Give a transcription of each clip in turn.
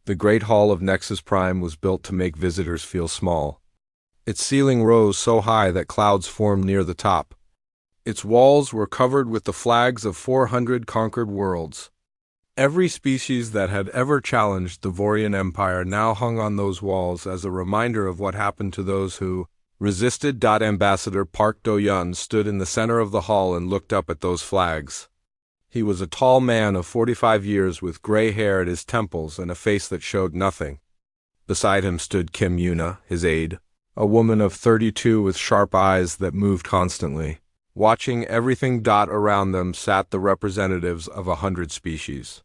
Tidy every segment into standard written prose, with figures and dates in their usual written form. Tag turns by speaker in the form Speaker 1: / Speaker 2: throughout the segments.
Speaker 1: The Great Hall of Nexus Prime was built to make visitors feel small. Its ceiling rose so high that clouds formed near the top. Its walls were covered with the flags of 400 conquered worlds. Every species that had ever challenged the Vorian Empire now hung on those walls as a reminder of what happened to those who resisted. Ambassador Park Do-yun stood in the center of the hall and looked up at those flags. He was a tall man of 45 years with gray hair at his temples and a face that showed nothing. Beside him stood Kim Yuna, his aide, a woman of 32 with sharp eyes that moved constantly. Watching everything around them sat the representatives of 100 species.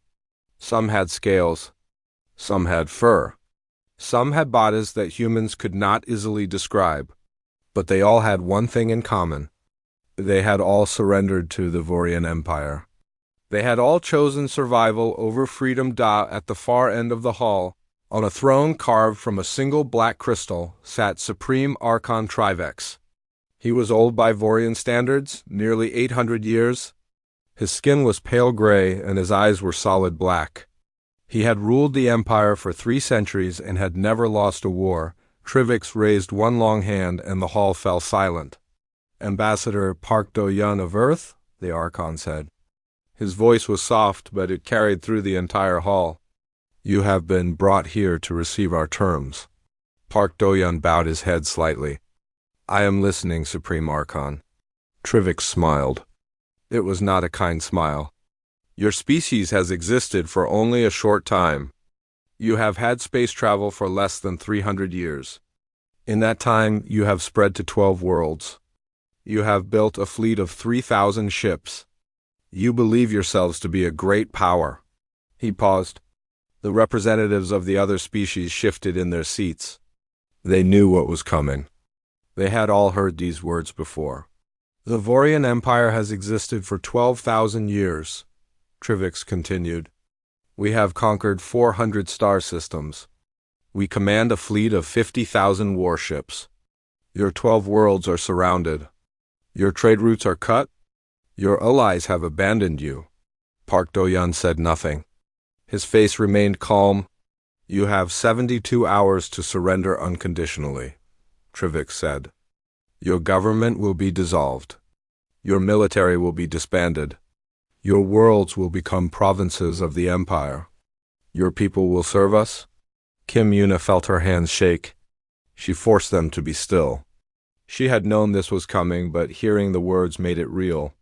Speaker 1: Some had scales. Some had fur. Some had bodies that humans could not easily describe. But they all had one thing in common. They had all surrendered to the Vorian Empire. They had all chosen survival over freedom. At the far end of the hall, on a throne carved from a single black crystal, sat Supreme Archon Trivex. He was old by Vorian standards, nearly 800 years. His skin was pale gray and his eyes were solid black. He had ruled the Empire for 3 centuries and had never lost a war. Trivex raised one long hand and the hall fell silent. "Ambassador Park Do-yun of Earth," the Archon said. His voice was soft, but it carried through the entire hall. "You have been brought here to receive our terms." Park Do-yun bowed his head slightly. "I am listening, Supreme Archon." Trivex smiled. It was not a kind smile. "Your species has existed for only a short time. You have had space travel for less than 300 years. In that time, you have spread to 12 worlds. You have built a fleet of 3,000 ships. You believe yourselves to be a great power." He paused. The representatives of the other species shifted in their seats. They knew what was coming. They had all heard these words before. "The Vorian Empire has existed for 12,000 years," Trivex continued. "We have conquered 400 star systems. We command a fleet of 50,000 warships. Your 12 worlds are surrounded. Your trade routes are cut. Your allies have abandoned you." Park Do-yun said nothing. His face remained calm. "You have 72 hours to surrender unconditionally," Trivex said. "Your government will be dissolved. Your military will be disbanded. Your worlds will become provinces of the Empire. Your people will serve us." Kim Yuna felt her hands shake. She forced them to be still. She had known this was coming, but hearing the words made it real.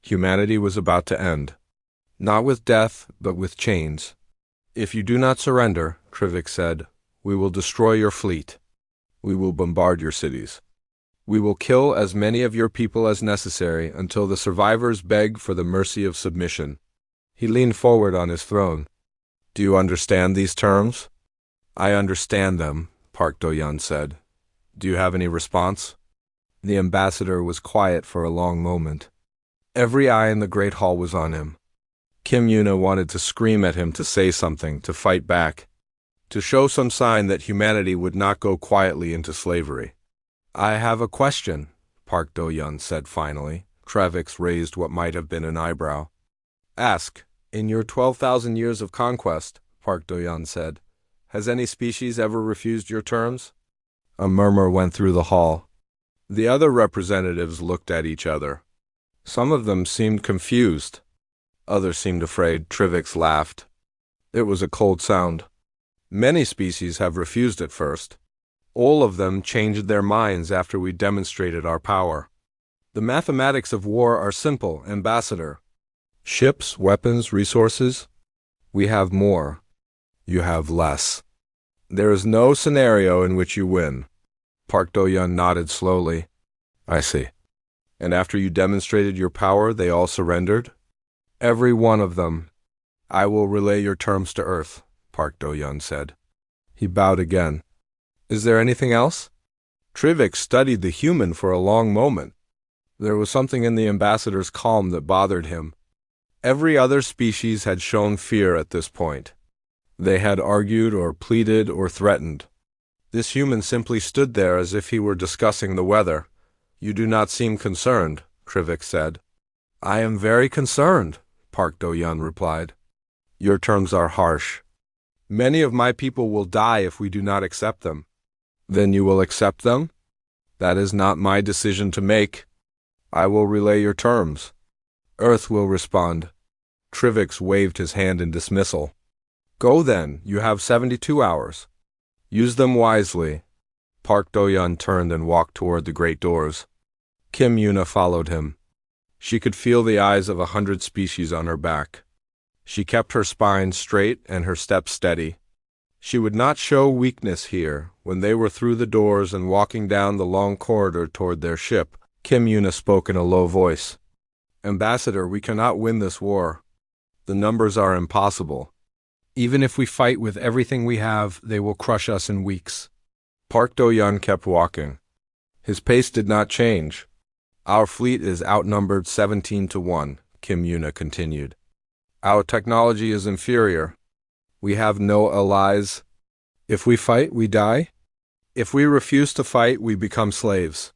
Speaker 1: Humanity was about to end. Not with death, but with chains. "If you do not surrender," Trivex said, "we will destroy your fleet. We will bombard your cities. We will kill as many of your people as necessary until the survivors beg for the mercy of submission." He leaned forward on his throne. "Do you understand these terms?" "I understand them," Park Do-yun said. "Do you have any response?" The ambassador was quiet for a long moment. Every eye in the Great Hall was on him. Kim Yuna wanted to scream at him to say something, to fight back, to show some sign that humanity would not go quietly into slavery. "I have a question," Park Do-yun said finally. Trivex raised what might have been an eyebrow. "Ask. In your 12,000 years of conquest," Park Do-yun said, "has any species ever refused your terms?" A murmur went through the hall. The other representatives looked at each other. Some of them seemed confused. Others seemed afraid. Trivex laughed. It was a cold sound. "Many species have refused at first. All of them changed their minds after we demonstrated our power. The mathematics of war are simple, Ambassador. Ships, weapons, resources. We have more. You have less. There is no scenario in which you win." Park Do-yun nodded slowly. "I see. And after you demonstrated your power, they all surrendered?" "Every one of them." "I will relay your terms to Earth," Park Do-yun said. He bowed again. "Is there anything else?" Trivex studied the human for a long moment. There was something in the ambassador's calm that bothered him. Every other species had shown fear at this point. They had argued or pleaded or threatened. This human simply stood there as if he were discussing the weather. "You do not seem concerned," Trivex said. "I am very concerned," Park Do-yun replied. "Your terms are harsh. Many of my people will die if we do not accept them. Then you will accept them? That is not my decision to make. I will relay your terms. Earth will respond. Trivix waved his hand in dismissal. Go then, you have 72 hours. Use them wisely. Park Do-yeon turned and walked toward the great doors. Kim Yuna followed him. She could feel the eyes of 100 species on her back. She kept her spine straight and her steps steady. She would not show weakness here. When they were through the doors and walking down the long corridor toward their ship, Kim Yuna spoke in a low voice. Ambassador, we cannot win this war. The numbers are impossible. Even if we fight with everything we have, they will crush us in weeks. Park Do-yeon kept walking. His pace did not change. Our fleet is outnumbered 17-1, Kim Yuna continued. Our technology is inferior. We have no allies. If we fight, we die. If we refuse to fight, we become slaves.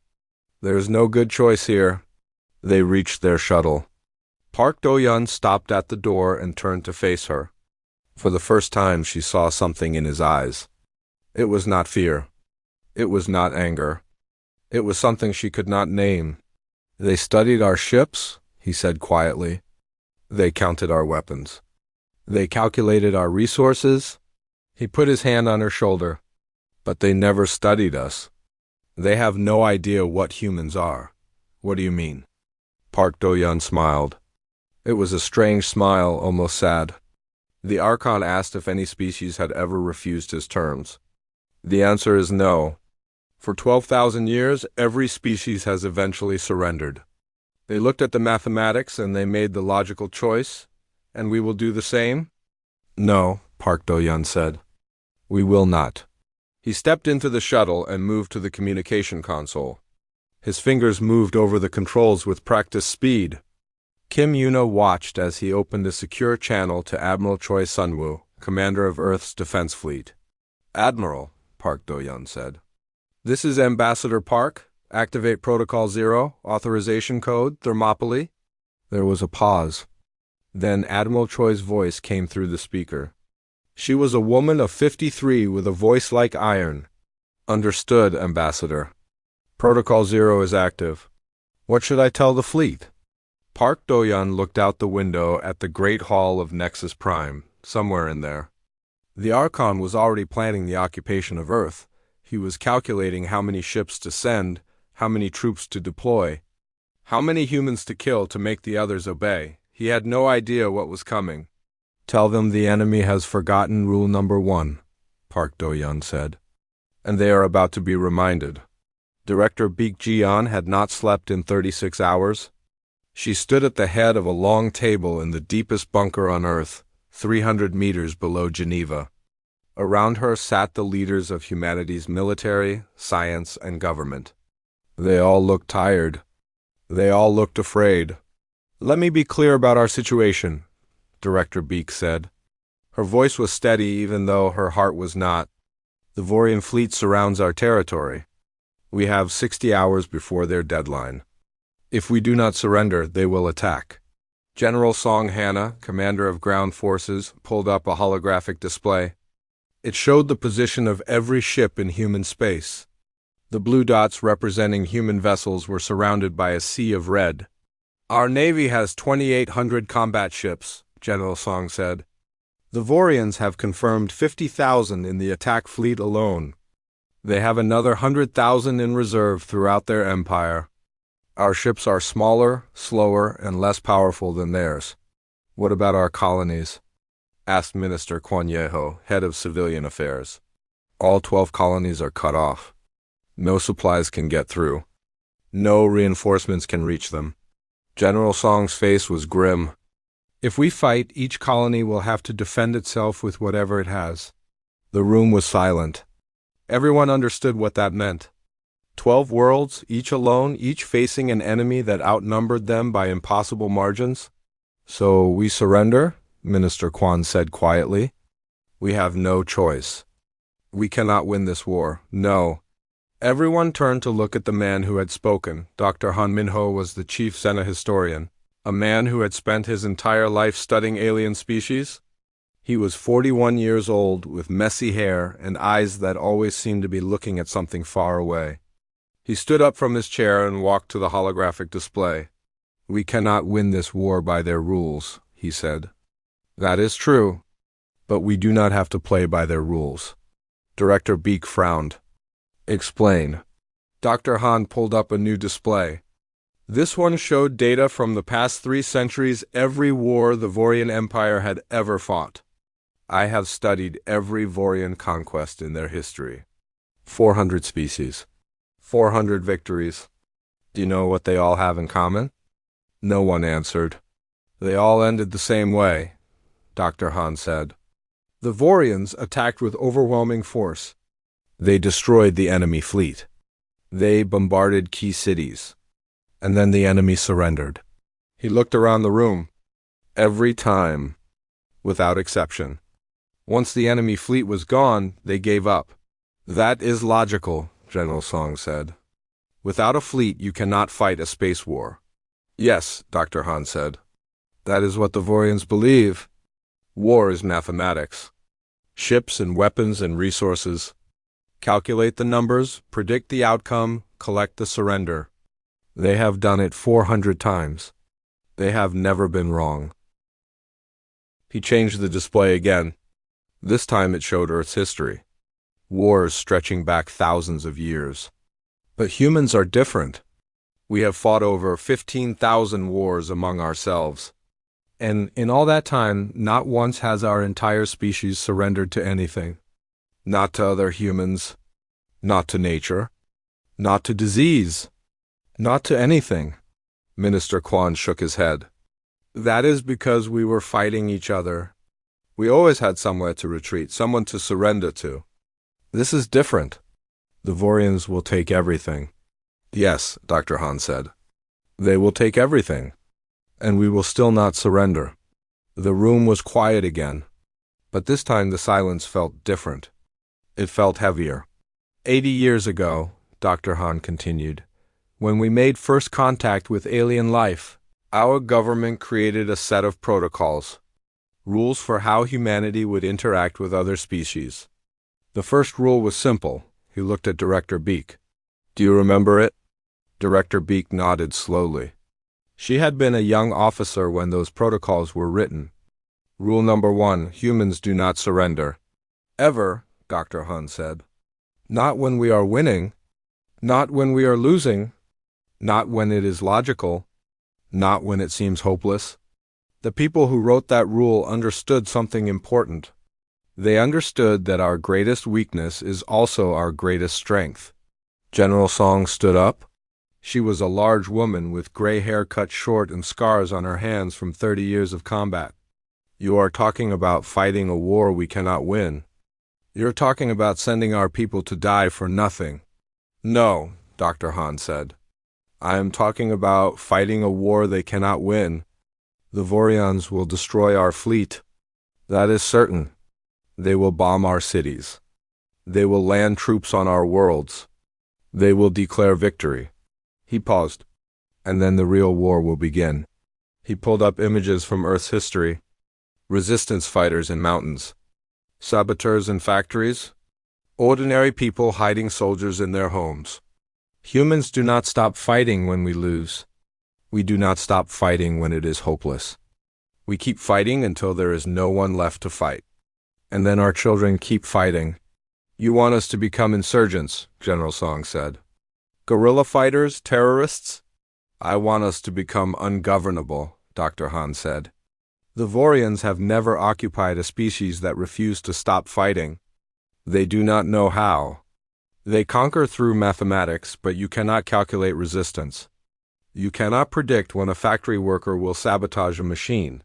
Speaker 1: There is no good choice here. They reached their shuttle. Park Do-yeon stopped at the door and turned to face her. For the first time, she saw something in his eyes. It was not fear. It was not anger. It was something she could not name. They studied our ships, he said quietly. They counted our weapons. They calculated our resources. He put his hand on her shoulder. But they never studied us. They have no idea what humans are. What do you mean? Park Do-yeon smiled. It was a strange smile, almost sad. The Archon asked if any species had ever refused his terms. The answer is no. For 12,000 years, every species has eventually surrendered. They looked at the mathematics and they made the logical choice, and we will do the same? No, Park Do-yeon said. We will not. He stepped into the shuttle and moved to the communication console. His fingers moved over the controls with practiced speed. Kim Yuna watched as he opened a secure channel to Admiral Choi Sunwoo, commander of Earth's defense fleet. Admiral, Park Do-yeon said. This is Ambassador Park. Activate Protocol 0, authorization code, Thermopylae. There was a pause. Then Admiral Choi's voice came through the speaker. She was a woman of 53 with a voice like iron. Understood, Ambassador. Protocol 0 is active. What should I tell the fleet? Park Do-yeon looked out the window at the Great Hall of Nexus Prime, somewhere in there. The Archon was already planning the occupation of Earth. He was calculating how many ships to send, how many troops to deploy, how many humans to kill to make the others obey. He had no idea what was coming. Tell them the enemy has forgotten rule number 1, Park Do-yeon said. And they are about to be reminded. Director Baek Ji-yeon had not slept in 36 hours. She stood at the head of a long table in the deepest bunker on Earth, 300 meters below Geneva. Around her sat the leaders of humanity's military, science, and government. They all looked tired. They all looked afraid. Let me be clear about our situation, Director Baek said. Her voice was steady even though her heart was not. The Vorian fleet surrounds our territory. We have 60 hours before their deadline. If we do not surrender, they will attack. General Song Hana, commander of ground forces, pulled up a holographic display. It showed the position of every ship in human space. The blue dots representing human vessels were surrounded by a sea of red. Our navy has 2,800 combat ships, General Song said. The Vorians have confirmed 50,000 in the attack fleet alone. They have another 100,000 in reserve throughout their empire. Our ships are smaller, slower, and less powerful than theirs. What about our colonies? Asked Minister Kwon Yeho, head of civilian affairs. All 12 colonies are cut off. No supplies can get through. No reinforcements can reach them. General Song's face was grim. If we fight, each colony will have to defend itself with whatever it has. The room was silent. Everyone understood what that meant. 12 worlds, each alone, each facing an enemy that outnumbered them by impossible margins. So we surrender? Minister Kwon said quietly. We have no choice. We cannot win this war. No. Everyone turned to look at the man who had spoken. Dr. Han Minho was the chief Sena historian, a man who had spent his entire life studying alien species. He was 41 years old, with messy hair and eyes that always seemed to be looking at something far away. He stood up from his chair and walked to the holographic display. "We cannot win this war by their rules," he said. "That is true, but we do not have to play by their rules." Director Beak frowned. "Explain." Dr. Han pulled up a new display. This one showed data from the past 3 centuries, every war the Vorian Empire had ever fought. I have studied every Vorian conquest in their history. 400 species. 400 victories. Do you know what they all have in common? No one answered. They all ended the same way, Dr. Han said. The Vorians attacked with overwhelming force. They destroyed the enemy fleet. They bombarded key cities. And then the enemy surrendered. He looked around the room. Every time, without exception. Once the enemy fleet was gone, they gave up. That is logical, General Song said. Without a fleet, you cannot fight a space war. Yes, Dr. Han said. That is what the Vorians believe. War is mathematics. Ships and weapons and resources. Calculate the numbers, predict the outcome, collect the surrender. They have done it 400 times. They have never been wrong. He changed the display again. This time it showed Earth's history. Wars stretching back thousands of years. But humans are different. We have fought over 15,000 wars among ourselves. And in all that time, not once has our entire species surrendered to anything. Not to other humans. Not to nature. Not to disease. Not to anything. Minister Quan shook his head. That is because we were fighting each other. We always had somewhere to retreat, someone to surrender to. This is different. The Vorians will take everything. Yes, Dr. Han said. They will take everything. And we will still not surrender. The room was quiet again. But this time the silence felt different. It felt heavier. 80 years ago, Dr. Han continued, when we made first contact with alien life, our government created a set of protocols. Rules for how humanity would interact with other species. The first rule was simple. He looked at Director Beak. Do you remember it? Director Beak nodded slowly. She had been a young officer when those protocols were written. Rule number 1, humans do not surrender. Ever, Dr. Han said. Not when we are winning. Not when we are losing. Not when it is logical. Not when it seems hopeless. The people who wrote that rule understood something important. They understood that our greatest weakness is also our greatest strength. General Song stood up. She was a large woman with gray hair cut short and scars on her hands from 30 years of combat. You are talking about fighting a war we cannot win. You're talking about sending our people to die for nothing. No, Dr. Han said. I am talking about fighting a war they cannot win. The Vorians will destroy our fleet. That is certain. They will bomb our cities. They will land troops on our worlds. They will declare victory. He paused. And then the real war will begin. He pulled up images from Earth's history. Resistance fighters in mountains. Saboteurs in factories. Ordinary people hiding soldiers in their homes. Humans do not stop fighting when we lose. We do not stop fighting when it is hopeless. We keep fighting until there is no one left to fight. And then our children keep fighting. You want us to become insurgents, General Song said. Guerrilla fighters, terrorists? I want us to become ungovernable, Dr. Han said. The Vorians have never occupied a species that refused to stop fighting. They do not know how. They conquer through mathematics, but you cannot calculate resistance. You cannot predict when a factory worker will sabotage a machine.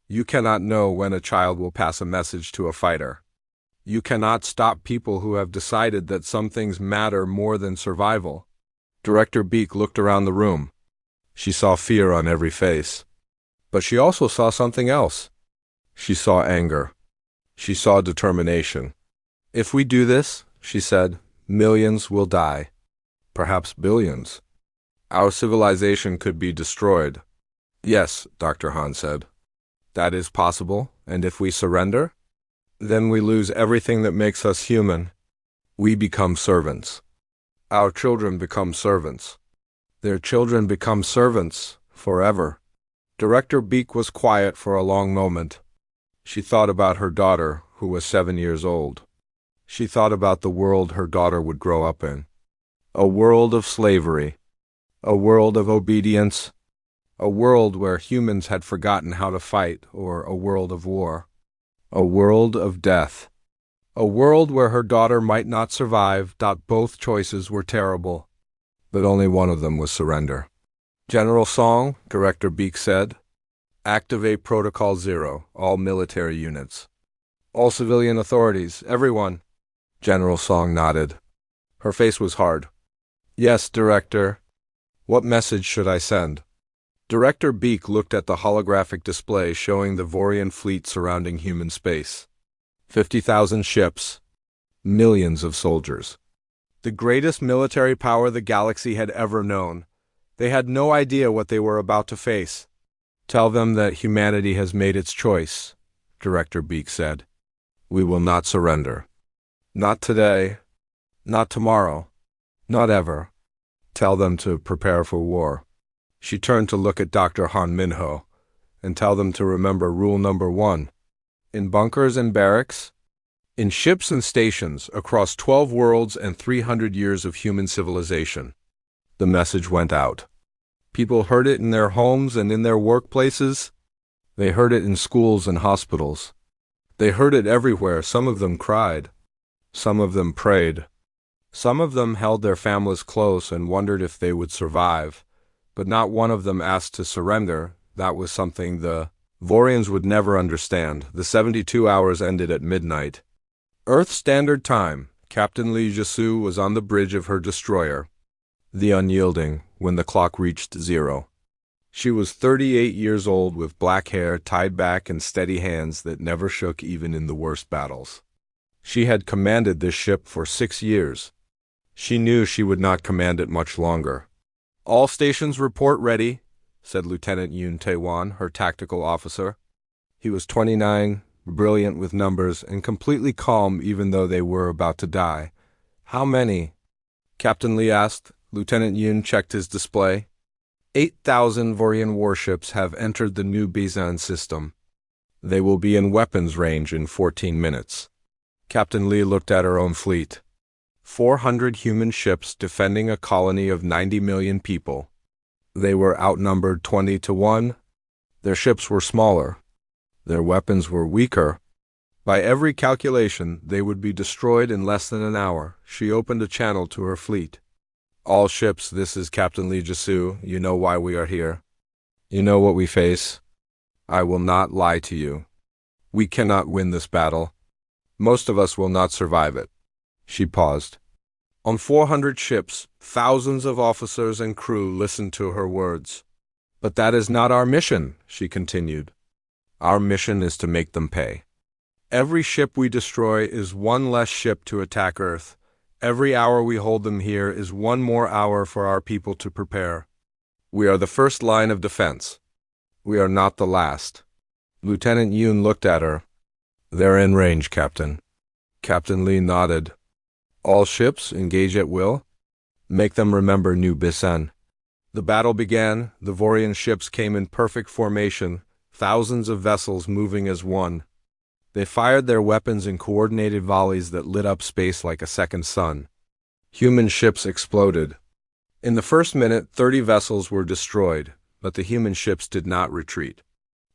Speaker 1: You cannot know when a child will pass a message to a fighter. You cannot stop people who have decided that some things matter more than survival. Director Beak looked around the room. She saw fear on every face. But she also saw something else. She saw anger. She saw determination. If we do this, she said, millions will die. Perhaps billions. Our civilization could be destroyed. Yes, Dr. Han said. That is possible, And if we surrender? Then we lose everything that makes us human. We become servants. Our children become servants. Their children become servants forever. Director Beak was quiet for a long moment. She thought about her daughter, who was 7 years old. She thought about the world her daughter would grow up in. A world of slavery. A world of obedience. A world where humans had forgotten how to fight, or a world of war. A world of death. A world where her daughter might not survive. Both choices were terrible, but only one of them was surrender. General Song, Director Beak said, "Activate Protocol 0, all military units. All civilian authorities, everyone." General Song nodded. Her face was hard. "Yes, Director. What message should I send?" Director Beak looked at the holographic display showing the Vorian fleet surrounding human space. 50,000 ships. Millions of soldiers. The greatest military power the galaxy had ever known. They had no idea what they were about to face. "Tell them that humanity has made its choice," Director Beak said. "We will not surrender. Not today. Not tomorrow. Not ever. Tell them to prepare for war." She turned to look at Dr. Han Minho, "and tell them to remember rule number 1. In bunkers and barracks, in ships and stations across 12 worlds and 300 years of human civilization." The message went out. People heard it in their homes and in their workplaces. They heard it in schools and hospitals. They heard it everywhere. Some of them cried. Some of them prayed. Some of them held their families close and wondered if they would survive. But not one of them asked to surrender. That was something the Vorians would never understand. The 72 hours ended at midnight. Earth Standard Time. Captain Lee Jisu was on the bridge of her destroyer, the Unyielding, when the clock reached 0. She was 38 years old with black hair tied back and steady hands that never shook even in the worst battles. She had commanded this ship for 6 years. She knew she would not command it much longer. "All stations report ready," said Lieutenant Yun Taewan, her tactical officer. He was 29, brilliant with numbers, and completely calm even though they were about to die. "How many?" Captain Lee asked. Lieutenant Yun checked his display. 8,000 Vorian warships have entered the new Bizan system. They will be in weapons range in 14 minutes. Captain Lee looked at her own fleet. 400 human ships defending a colony of 90 million people. They were outnumbered 20 to 1. Their ships were smaller. Their weapons were weaker. By every calculation, they would be destroyed in less than an hour. She opened a channel to her fleet. "All ships, this is Captain Lee Jisu. You know why we are here. You know what we face. I will not lie to you. We cannot win this battle. Most of us will not survive it." She paused. On 400 ships, thousands of officers and crew listened to her words. "But that is not our mission," she continued. "Our mission is to make them pay. Every ship we destroy is one less ship to attack Earth. Every hour we hold them here is one more hour for our people to prepare. We are the first line of defense. We are not the last." Lieutenant Yun looked at her. "They're in range, Captain." Captain Lee nodded. "All ships engage at will. Make them remember New Bisan." The battle began. The Vorian ships came in perfect formation, thousands of vessels moving as one. They fired their weapons in coordinated volleys that lit up space like a second sun. Human ships exploded. In the first minute, 30 vessels were destroyed, but the human ships did not retreat.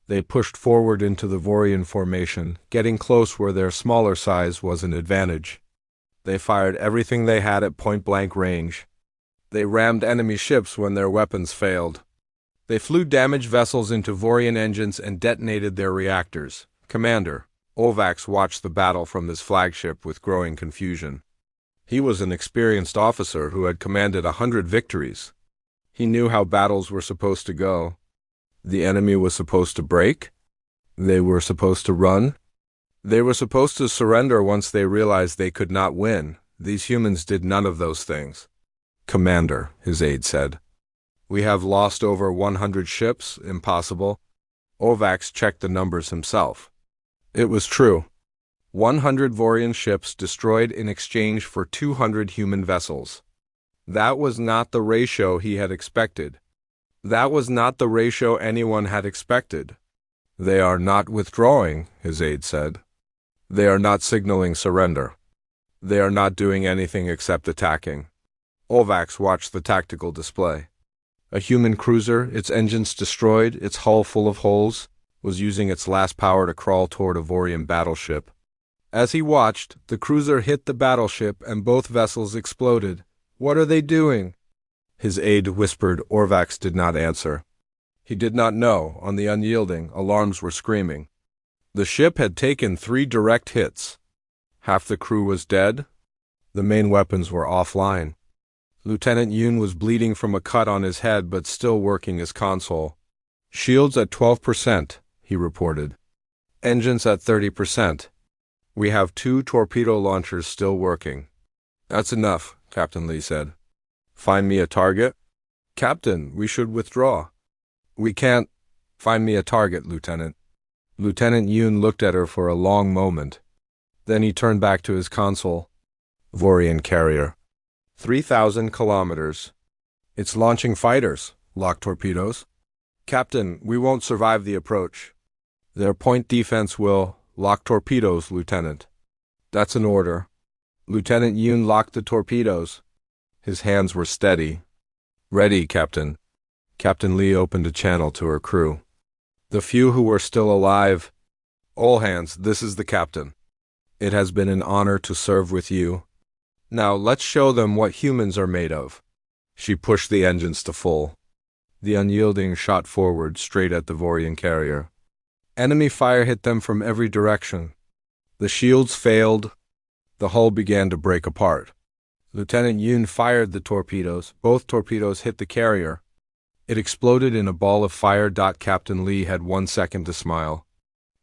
Speaker 1: They pushed forward into the Vorian formation, getting close where their smaller size was an advantage. They fired everything they had at point-blank range. They rammed enemy ships when their weapons failed. They flew damaged vessels into Vorian engines and detonated their reactors. Commander Ovax watched the battle from his flagship with growing confusion. He was an experienced officer who had commanded 100 victories. He knew how battles were supposed to go. The enemy was supposed to break. They were supposed to run. They were supposed to surrender once they realized they could not win. These humans did none of those things. "Commander," his aide said, "we have lost over 100 ships. Impossible." Ovax checked the numbers himself. It was true. 100 Vorian ships destroyed in exchange for 200 human vessels. That was not the ratio he had expected. That was not the ratio anyone had expected. They are not withdrawing, his aide said. They are not signaling surrender. They are not doing anything except attacking. Olvax watched the tactical display. A human cruiser, its engines destroyed, its hull full of holes, was using its last power to crawl toward a Vorian battleship. As he watched, the cruiser hit the battleship and both vessels exploded. "What are they doing?" His aide whispered. Orvax did not answer. He did not know. On the Unyielding, alarms were screaming. The ship had taken 3 direct hits. Half the crew was dead. The main weapons were offline. Lieutenant Yoon was bleeding from a cut on his head but still working his console. "Shields at 12%, he reported. "Engines at 30%. "We have 2 torpedo launchers still working." "That's enough," Captain Lee said. "Find me a target?" "Captain, we should withdraw." "We can't." "Find me a target, Lieutenant." Lieutenant Yoon looked at her for a long moment. Then he turned back to his console. Vorian carrier. 3,000 kilometers. "It's launching fighters." "Lock torpedoes." "Captain, we won't survive the approach." "Their point defense will." "Lock torpedoes, Lieutenant." "That's an order." Lieutenant Yoon locked the torpedoes. His hands were steady. "Ready, Captain." Captain Lee opened a channel to her crew. The few who were still alive. "All hands, this is the captain. It has been an honor to serve with you. Now let's show them what humans are made of." She pushed the engines to full. The Unyielding shot forward, straight at the Vorian carrier. Enemy fire hit them from every direction. The shields failed. The hull began to break apart. Lieutenant Yoon fired the torpedoes. Both torpedoes hit the carrier. It exploded in a ball of fire. Captain Lee had 1 second to smile.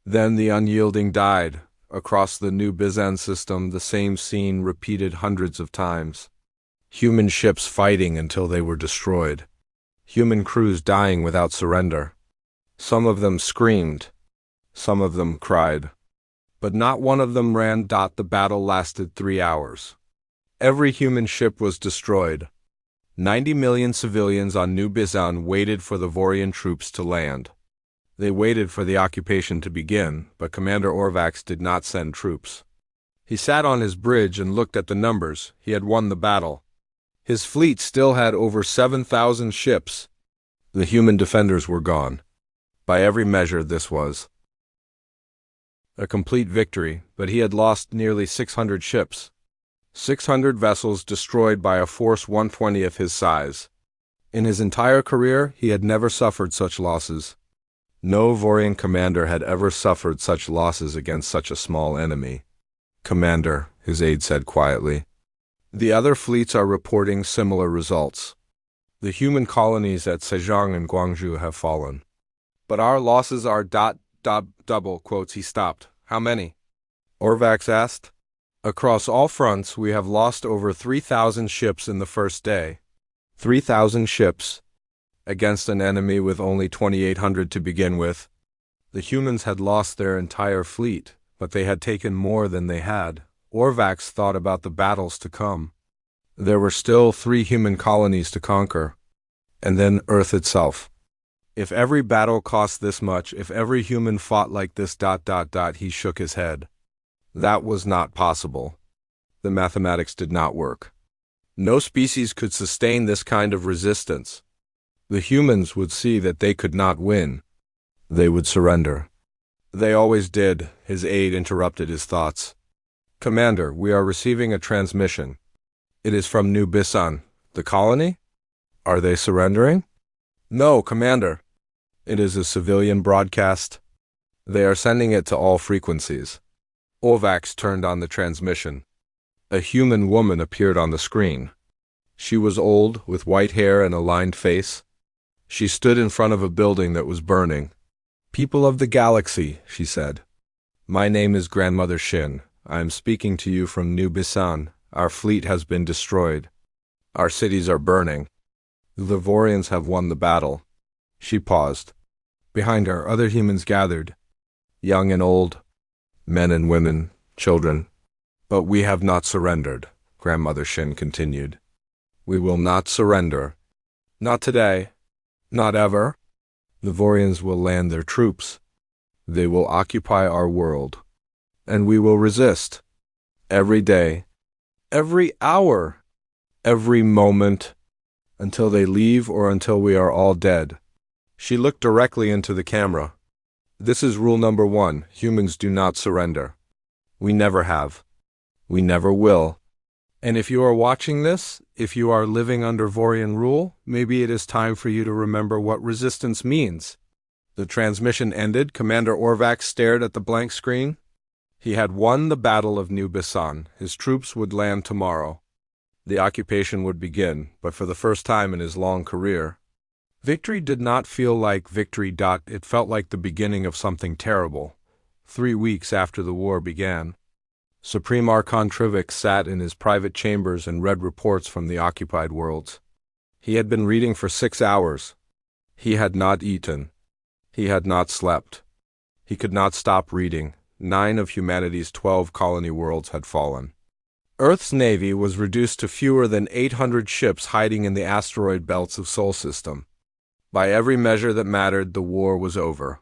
Speaker 1: Then the Unyielding died. Across the new Bizan system, the same scene repeated hundreds of times. Human ships fighting until they were destroyed. Human crews dying without surrender. Some of them screamed. Some of them cried. But not one of them ran. The battle lasted 3 hours. Every human ship was destroyed. 90 million civilians on New Bizan waited for the Vorian troops to land. They waited for the occupation to begin, but Commander Orvax did not send troops. He sat on his bridge and looked at the numbers. He had won the battle. His fleet still had over 7,000 ships. The human defenders were gone. By every measure, this was a complete victory, but he had lost nearly 600 ships. 600 vessels destroyed by a force 1/20th his size. In his entire career, he had never suffered such losses. No Vorian commander had ever suffered such losses against such a small enemy. "Commander," his aide said quietly, "the other fleets are reporting similar results. The human colonies at Sejong and Gwangju have fallen. But our losses are double quotes." He stopped. "How many?" Orvax asked. "Across all fronts, we have lost over 3,000 ships in the first day." 3,000 ships, against an enemy with only 2,800 to begin with. The humans had lost their entire fleet, but they had taken more than they had. Orvax thought about the battles to come. There were still 3 human colonies to conquer, and then Earth itself. If every battle cost this much, if every human fought like this. He shook his head. That was not possible. The mathematics did not work. No species could sustain this kind of resistance. The humans would see that they could not win. They would surrender. They always did. His aide interrupted his thoughts. "Commander, we are receiving a transmission. It is from New Bisan. The colony? Are they surrendering?" "No, Commander. It is a civilian broadcast. They are sending it to all frequencies." Orvax turned on the transmission. A human woman appeared on the screen. She was old, with white hair and a lined face. She stood in front of a building that was burning. "People of the galaxy," she said. "My name is Grandmother Shin. I am speaking to you from New Bisan. Our fleet has been destroyed. Our cities are burning. The Vorians have won the battle." She paused. Behind her, other humans gathered, young and old. men and women, children. But we have not surrendered, Grandmother Shin continued. We will not surrender. Not today. Not ever. The Vorians will land their troops. They will occupy our world. And we will resist. Every day. Every hour. Every moment. Until they leave or until we are all dead. She looked directly into the camera. This is rule number 1. Humans do not surrender. We never have. We never will. And if you are watching this, if you are living under Vorian rule, maybe it is time for you to remember what resistance means. The transmission ended. Commander Orvac stared at the blank screen. He had won the Battle of New Bisan. His troops would land tomorrow. The occupation would begin, but for the first time in his long career. Victory did not feel like victory. It felt like the beginning of something terrible. 3 weeks after the war began. Supreme Archon Trivix sat in his private chambers and read reports from the occupied worlds. He had been reading for 6 hours. He had not eaten. He had not slept. He could not stop reading. 9 of humanity's 12 colony worlds had fallen. Earth's navy was reduced to fewer than 800 ships hiding in the asteroid belts of Sol System. By every measure that mattered, the war was over.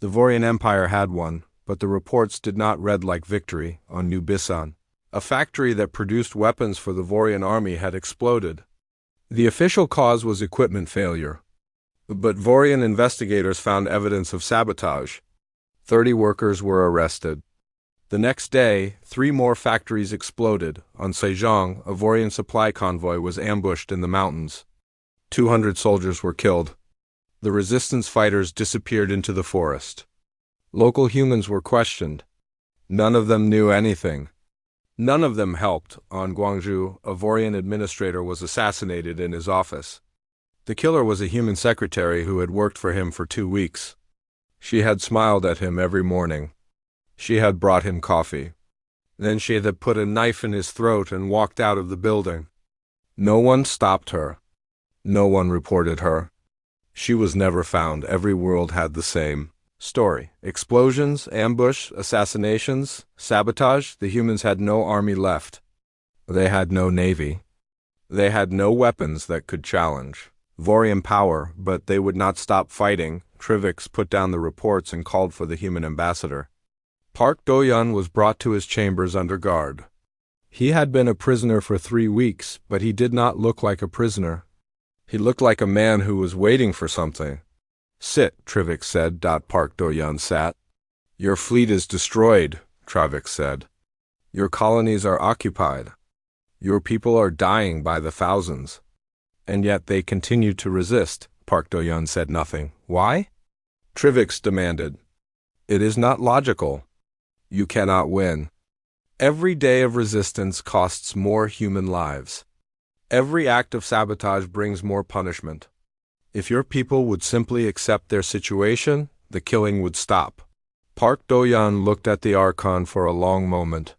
Speaker 1: The Vorian Empire had won. But the reports did not read like victory on New Bisan. A factory that produced weapons for the Vorian army had exploded. The official cause was equipment failure. But Vorian investigators found evidence of sabotage. 30 workers were arrested. The next day, 3 more factories exploded. On Sejong, a Vorian supply convoy was ambushed in the mountains. 200 soldiers were killed. The resistance fighters disappeared into the forest. Local humans were questioned. None of them knew anything. None of them helped. On Guangzhou, a Vorian administrator was assassinated in his office. The killer was a human secretary who had worked for him for 2 weeks. She had smiled at him every morning. She had brought him coffee. Then she had put a knife in his throat and walked out of the building. No one stopped her. No one reported her. She was never found. Every world had the same story. Explosions, ambush, assassinations, sabotage. The humans had no army left. They had no navy. They had no weapons that could challenge Vorian power, but they would not stop fighting. Trivix put down the reports and called for the human ambassador. Park Do-yun was brought to his chambers under guard. He had been a prisoner for 3 weeks, but he did not look like a prisoner. He looked like a man who was waiting for something. Sit, Trivix said. Park Do-yun sat. Your fleet is destroyed, Trivix said. Your colonies are occupied. Your people are dying by the thousands. And yet they continue to resist. Park Do-yun said nothing. Why? Trivix demanded. It is not logical. You cannot win. Every day of resistance costs more human lives. Every act of sabotage brings more punishment. If your people would simply accept their situation, the killing would stop. Park Do-yun looked at the Archon for a long moment.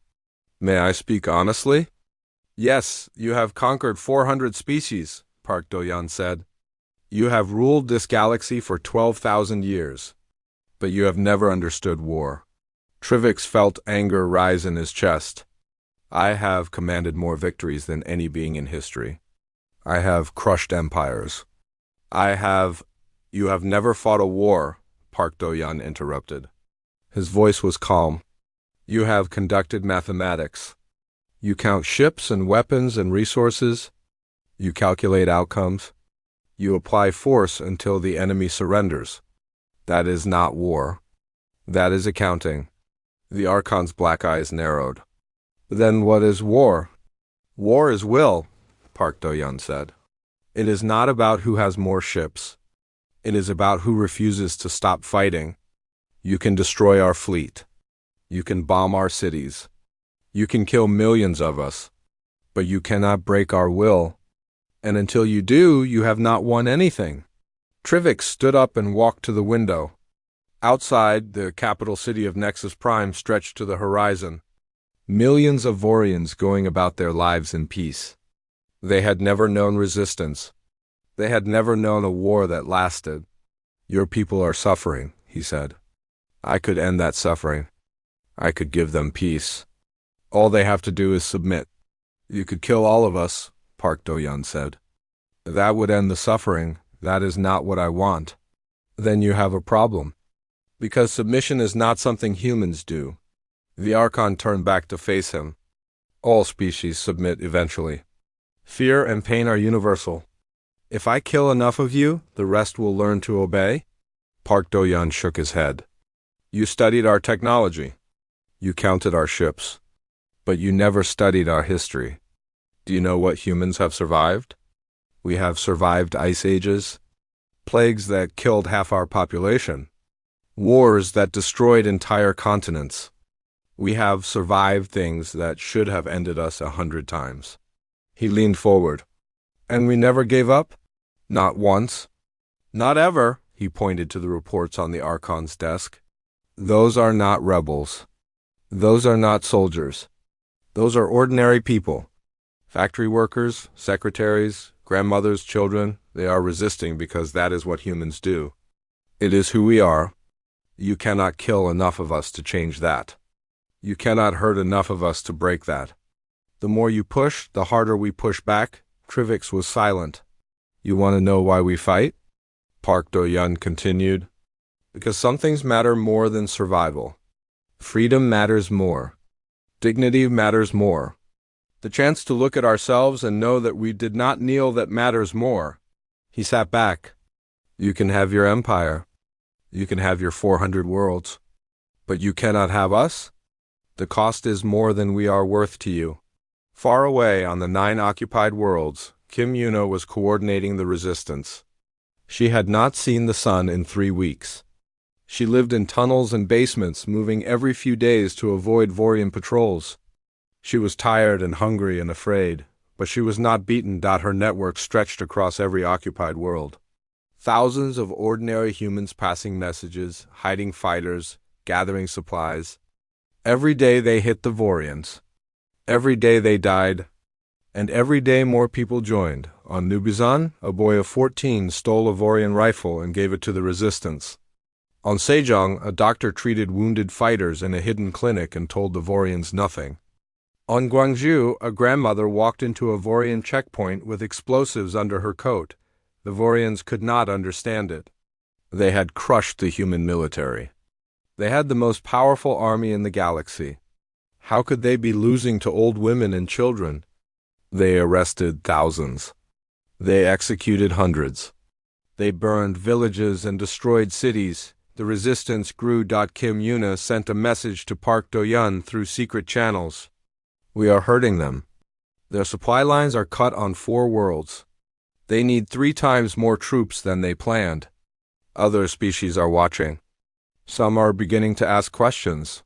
Speaker 1: May I speak honestly? Yes, you have conquered 400 species, Park Do-yun said. You have ruled this galaxy for 12,000 years. But you have never understood war. Trivix felt anger rise in his chest. I have commanded more victories than any being in history. I have crushed empires. You have never fought a war, Park Do-yun interrupted. His voice was calm. You have conducted mathematics. You count ships and weapons and resources. You calculate outcomes. You apply force until the enemy surrenders. That is not war. That is accounting. The Archon's black eyes narrowed. Then what is war? War is will, Park Do-yun said. It is not about who has more ships. It is about who refuses to stop fighting. You can destroy our fleet. You can bomb our cities. You can kill millions of us. But you cannot break our will. And until you do, you have not won anything. Trivix stood up and walked to the window. Outside, the capital city of Nexus Prime stretched to the horizon. Millions of Vorians going about their lives in peace. They had never known resistance. They had never known a war that lasted. Your people are suffering, he said. I could end that suffering. I could give them peace. All they have to do is submit. You could kill all of us, Park Do-yeon said. That would end the suffering. That is not what I want. Then you have a problem. Because submission is not something humans do. The Archon turned back to face him. All species submit eventually. Fear and pain are universal. If I kill enough of you, the rest will learn to obey? Park Do-yeon shook his head. You studied our technology. You counted our ships. But you never studied our history. Do you know what humans have survived? We have survived ice ages, plagues that killed half our population, wars that destroyed entire continents. We have survived things that should have ended us 100 times. He leaned forward. And we never gave up? Not once. Not ever, he pointed to the reports on the Archon's desk. Those are not rebels. Those are not soldiers. Those are ordinary people. Factory workers, secretaries, grandmothers, children, they are resisting because that is what humans do. It is who we are. You cannot kill enough of us to change that. You cannot hurt enough of us to break that. The more you push, the harder we push back. Trivix was silent. You want to know why we fight? Park Do-yeon continued. Because some things matter more than survival. Freedom matters more. Dignity matters more. The chance to look at ourselves and know that we did not kneel that matters more. He sat back. You can have your empire. You can have your 400 worlds. But you cannot have us? The cost is more than we are worth to you. Far away on the 9 occupied worlds, Kim Yuna was coordinating the resistance. She had not seen the sun in 3 weeks. She lived in tunnels and basements, moving every few days to avoid Vorian patrols. She was tired and hungry and afraid, but she was not beaten. Her network stretched across every occupied world. Thousands of ordinary humans passing messages, hiding fighters, gathering supplies. Every day they hit the Vorians. Every day they died. And every day more people joined. On Nubizan, a boy of 14 stole a Vorian rifle and gave it to the resistance. On Sejong, a doctor treated wounded fighters in a hidden clinic and told the Vorians nothing. On Gwangju, a grandmother walked into a Vorian checkpoint with explosives under her coat. The Vorians could not understand it. They had crushed the human military. They had the most powerful army in the galaxy. How could they be losing to old women and children? They arrested thousands. They executed hundreds. They burned villages and destroyed cities. The resistance grew. Kim Yuna sent a message to Park Do-yeon through secret channels. We are hurting them. Their supply lines are cut on 4 worlds. They need 3 times more troops than they planned. Other species are watching. Some are beginning to ask questions.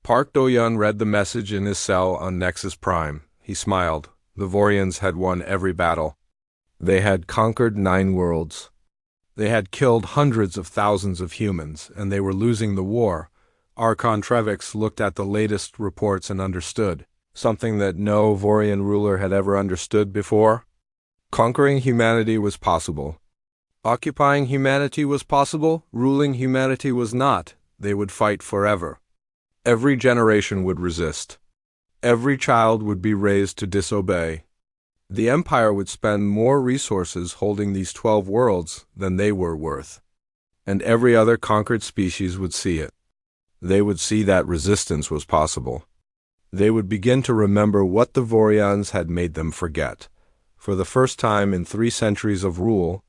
Speaker 1: Park Do-yeon read the message in his cell on Nexus Prime. He smiled. The Vorians had won every battle. They had conquered 9 worlds. They had killed hundreds of thousands of humans, and they were losing the war. Archon Trevix looked at the latest reports and understood, something that no Vorian ruler had ever understood before. Conquering humanity was possible. Occupying humanity was possible. Ruling humanity was not. They would fight forever. Every generation would resist. Every child would be raised to disobey. The Empire would spend more resources holding these 12 worlds than they were worth. And every other conquered species would see it. They would see that resistance was possible. They would begin to remember what the Vorians had made them forget. For the first time in 3 centuries of rule,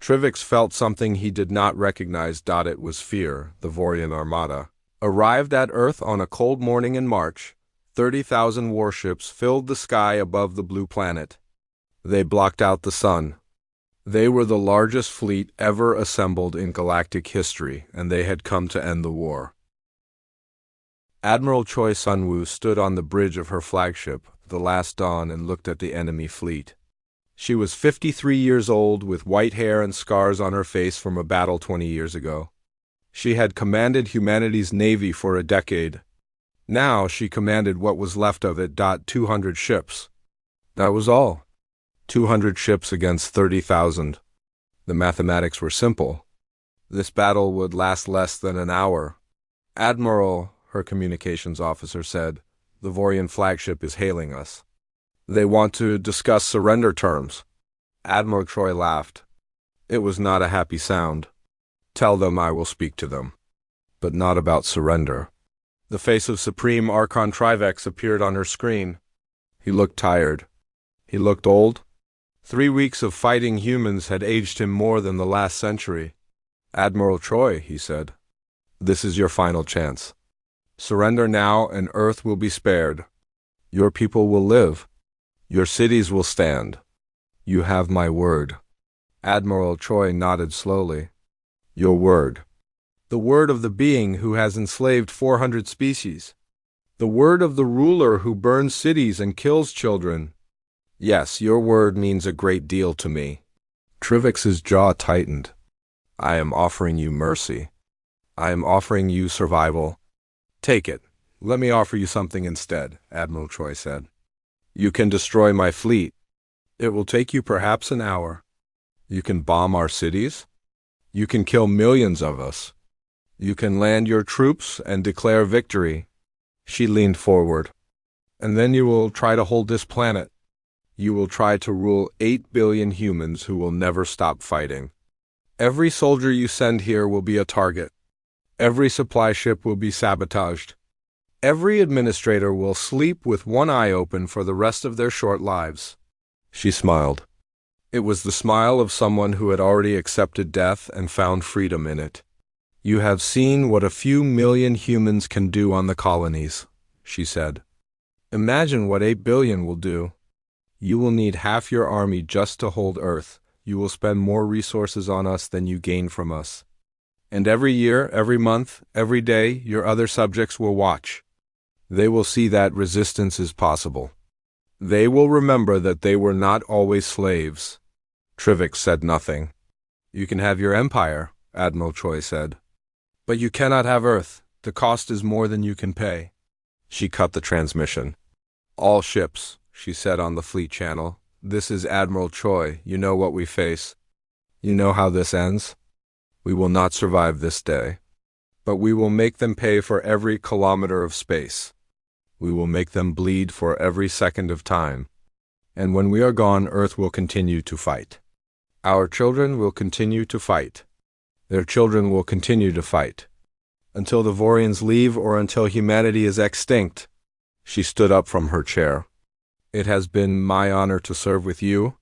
Speaker 1: Trivix felt something he did not recognize. It was fear. The Vorian armada arrived at Earth on a cold morning in March. 30,000 warships filled the sky above the blue planet. They blocked out the sun. They were the largest fleet ever assembled in galactic history, and they had come to end the war. Admiral Choi Sun-woo stood on the bridge of her flagship, the Last Dawn, and looked at the enemy fleet. She was 53 years old, with white hair and scars on her face from a battle 20 years ago. She had commanded humanity's navy for a decade. Now she commanded what was left of it. 200 ships. That was all. 200 ships against 30,000. The mathematics were simple. This battle would last less than an hour. Admiral, her communications officer said. The Vorian flagship is hailing us. They want to discuss surrender terms. Admiral Troy laughed. It was not a happy sound. Tell them I will speak to them. But not about surrender. The face of Supreme Archon Trivex appeared on her screen. He looked tired. He looked old. 3 weeks of fighting humans had aged him more than the last century. Admiral Troy, he said, this is your final chance. Surrender now and Earth will be spared. Your people will live. Your cities will stand. You have my word. Admiral Troy nodded slowly. Your word. The word of the being who has enslaved 400 species. The word of the ruler who burns cities and kills children. Yes, your word means a great deal to me. Trivix's jaw tightened. I am offering you mercy. I am offering you survival. Take it. Let me offer you something instead, Admiral Troy said. You can destroy my fleet. It will take you perhaps an hour. You can bomb our cities. You can kill millions of us. You can land your troops and declare victory. She leaned forward. And then you will try to hold this planet. You will try to rule 8 billion humans who will never stop fighting. Every soldier you send here will be a target. Every supply ship will be sabotaged. Every administrator will sleep with one eye open for the rest of their short lives. She smiled. It was the smile of someone who had already accepted death and found freedom in it. You have seen what a few million humans can do on the colonies, she said. Imagine what 8 billion will do. You will need half your army just to hold Earth. You will spend more resources on us than you gain from us. And every year, every month, every day, your other subjects will watch. They will see that resistance is possible. They will remember that they were not always slaves. Trivix said nothing. You can have your empire, Admiral Troy said. But you cannot have Earth. The cost is more than you can pay. She cut the transmission. All ships, she said on the fleet channel. This is Admiral Troy. You know what we face. You know how this ends. We will not survive this day. But we will make them pay for every kilometer of space. We will make them bleed for every second of time. And when we are gone, Earth will continue to fight. Our children will continue to fight. Their children will continue to fight. Until the Vorians leave or until humanity is extinct. She stood up from her chair. It has been my honor to serve with you.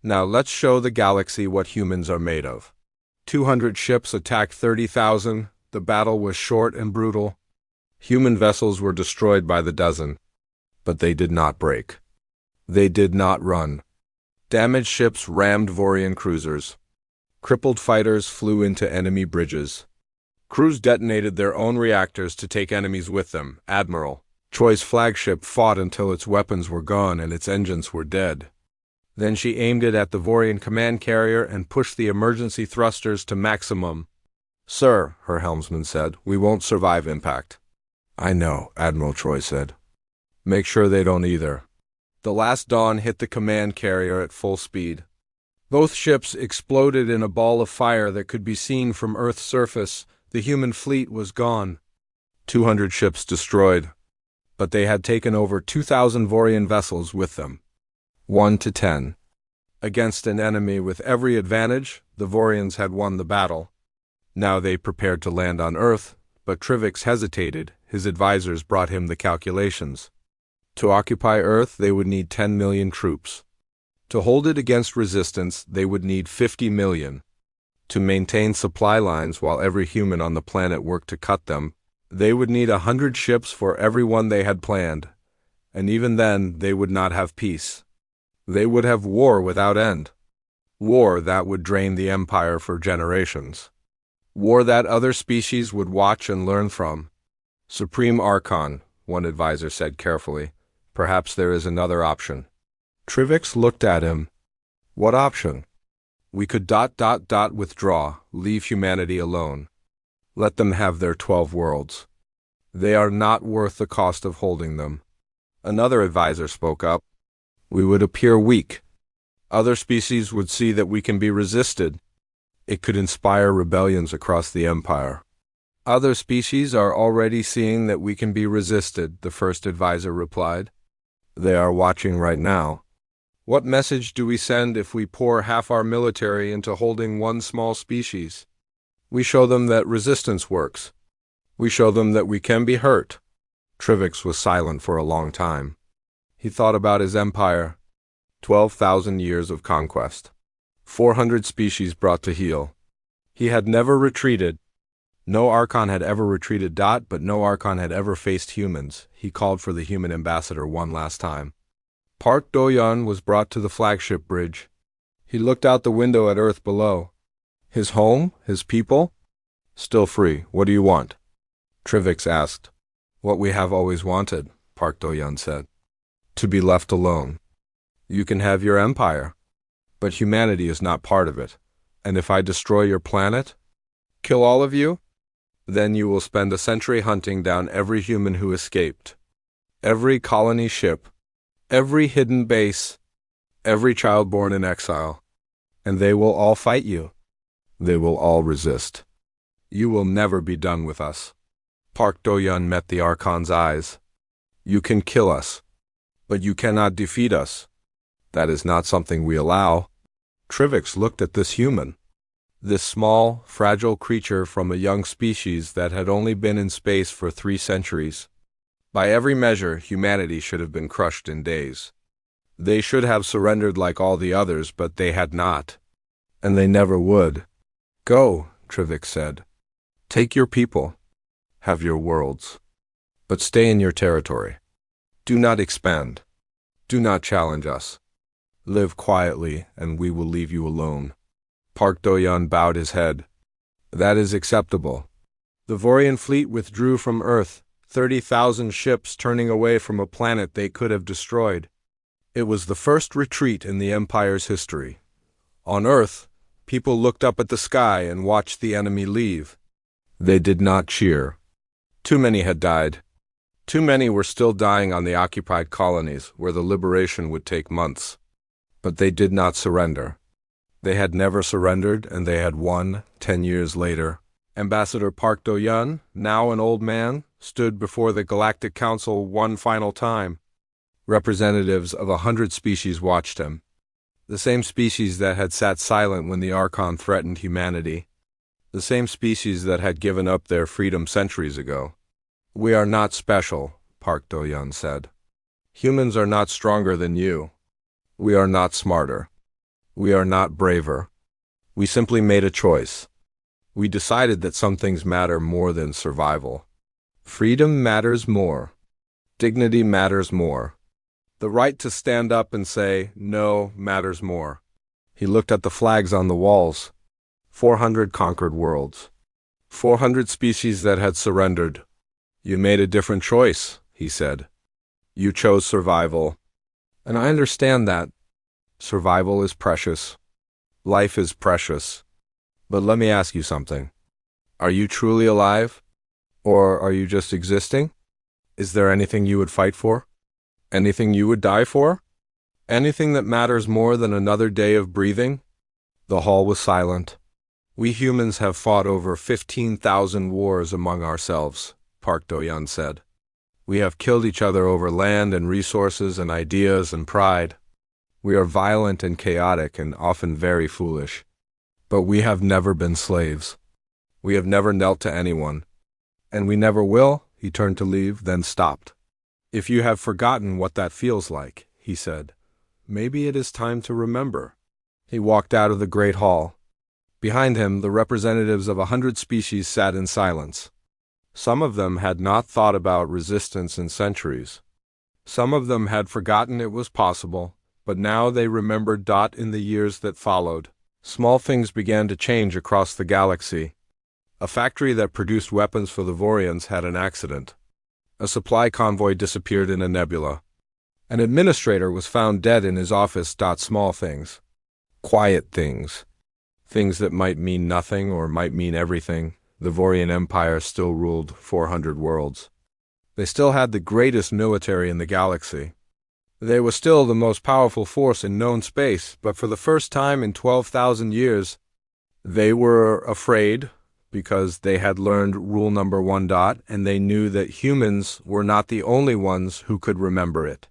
Speaker 1: Now let's show the galaxy what humans are made of. 200 ships attacked 30,000. The battle was short and brutal. Human vessels were destroyed by the dozen. But they did not break. They did not run. Damaged ships rammed Vorian cruisers. Crippled fighters flew into enemy bridges. Crews detonated their own reactors to take enemies with them. Admiral Troy's flagship fought until its weapons were gone and its engines were dead. Then she aimed it at the Vorian command carrier and pushed the emergency thrusters to maximum. Sir, her helmsman said, we won't survive impact. I know, Admiral Troy said. Make sure they don't either. The last dawn hit the command carrier at full speed. Both ships exploded in a ball of fire that could be seen from Earth's surface. The human fleet was gone. 200 ships destroyed. But they had taken over 2,000 Vorian vessels with them. 1 to 10. Against an enemy with every advantage, the Vorians had won the battle. Now they prepared to land on Earth, but Trivix hesitated. His advisors brought him the calculations. To occupy Earth, they would need 10 million troops. To hold it against resistance, they would need 50 million. To maintain supply lines while every human on the planet worked to cut them, they would need 100 ships for every one they had planned. And even then, they would not have peace. They would have war without end. War that would drain the Empire for generations. War that other species would watch and learn from. Supreme Archon, one advisor said carefully. Perhaps there is another option. Trivix looked at him. What option? We could ... withdraw, leave humanity alone. Let them have their 12 worlds. They are not worth the cost of holding them. Another advisor spoke up. We would appear weak. Other species would see that we can be resisted. It could inspire rebellions across the Empire. Other species are already seeing that we can be resisted, the first advisor replied. They are watching right now. What message do we send if we pour half our military into holding one small species? We show them that resistance works. We show them that we can be hurt. Trivix was silent for a long time. He thought about his empire. 12,000 years of conquest. 400 species brought to heel. He had never retreated. No Archon had ever retreated. But no Archon had ever faced humans. He called for the human ambassador one last time. Park Do-yeon was brought to the flagship bridge. He looked out the window at Earth below. His home, his people, still free. What do you want? Trivix asked. What we have always wanted, Park Do-yeon said. To be left alone. You can have your empire, but humanity is not part of it. And if I destroy your planet, kill all of you, then you will spend a century hunting down every human who escaped, every colony ship, every hidden base, every child born in exile, and they will all fight you. They will all resist. You will never be done with us. Park Do-yeon met the Archon's eyes. You can kill us, but you cannot defeat us. That is not something we allow. Trivix looked at this human. This small, fragile creature from a young species that had only been in space for 3 centuries. By every measure, humanity should have been crushed in days. They should have surrendered like all the others, but they had not. And they never would. Go, Trivix said. Take your people. Have your worlds. But stay in your territory. Do not expand. Do not challenge us. Live quietly, and we will leave you alone. Park Do-yeon bowed his head. That is acceptable. The Vorian fleet withdrew from Earth, 30,000 ships turning away from a planet they could have destroyed. It was the first retreat in the Empire's history. On Earth, people looked up at the sky and watched the enemy leave. They did not cheer. Too many had died. Too many were still dying on the occupied colonies, where the liberation would take months. But they did not surrender. They had never surrendered, and they had won 10 years later. Ambassador Park Do-yeon, now an old man, stood before the Galactic Council one final time. Representatives of 100 species watched him. The same species that had sat silent when the Archon threatened humanity. The same species that had given up their freedom centuries ago. We are not special, Park Do-yeon said. Humans are not stronger than you. We are not smarter. We are not braver. We simply made a choice. We decided that some things matter more than survival. Freedom matters more. Dignity matters more. The right to stand up and say no matters more. He looked at the flags on the walls. 400 conquered worlds. 400 species that had surrendered. You made a different choice, he said. You chose survival. And I understand that. Survival is precious. Life is precious. But let me ask you something. Are you truly alive? Or are you just existing? Is there anything you would fight for? Anything you would die for? Anything that matters more than another day of breathing? The hall was silent. We humans have fought over 15,000 wars among ourselves, Park Do-yeon said. We have killed each other over land and resources and ideas and pride. We are violent and chaotic and often very foolish. But we have never been slaves. We have never knelt to anyone. And we never will. He turned to leave, then stopped. If you have forgotten what that feels like, he said, maybe it is time to remember. He walked out of the great hall. Behind him, the representatives of 100 species sat in silence. Some of them had not thought about resistance in centuries. Some of them had forgotten it was possible, but now they remembered in the years that followed. Small things began to change across the galaxy. A factory that produced weapons for the Vorians had an accident. A supply convoy disappeared in a nebula. An administrator was found dead in his office. Small things. Quiet things. Things that might mean nothing or might mean everything. The Vorian Empire still ruled 400 worlds. They still had the greatest military in the galaxy. They were still the most powerful force in known space, but for the first time in 12,000 years, they were afraid, because they had learned rule number 1. And they knew that humans were not the only ones who could remember it.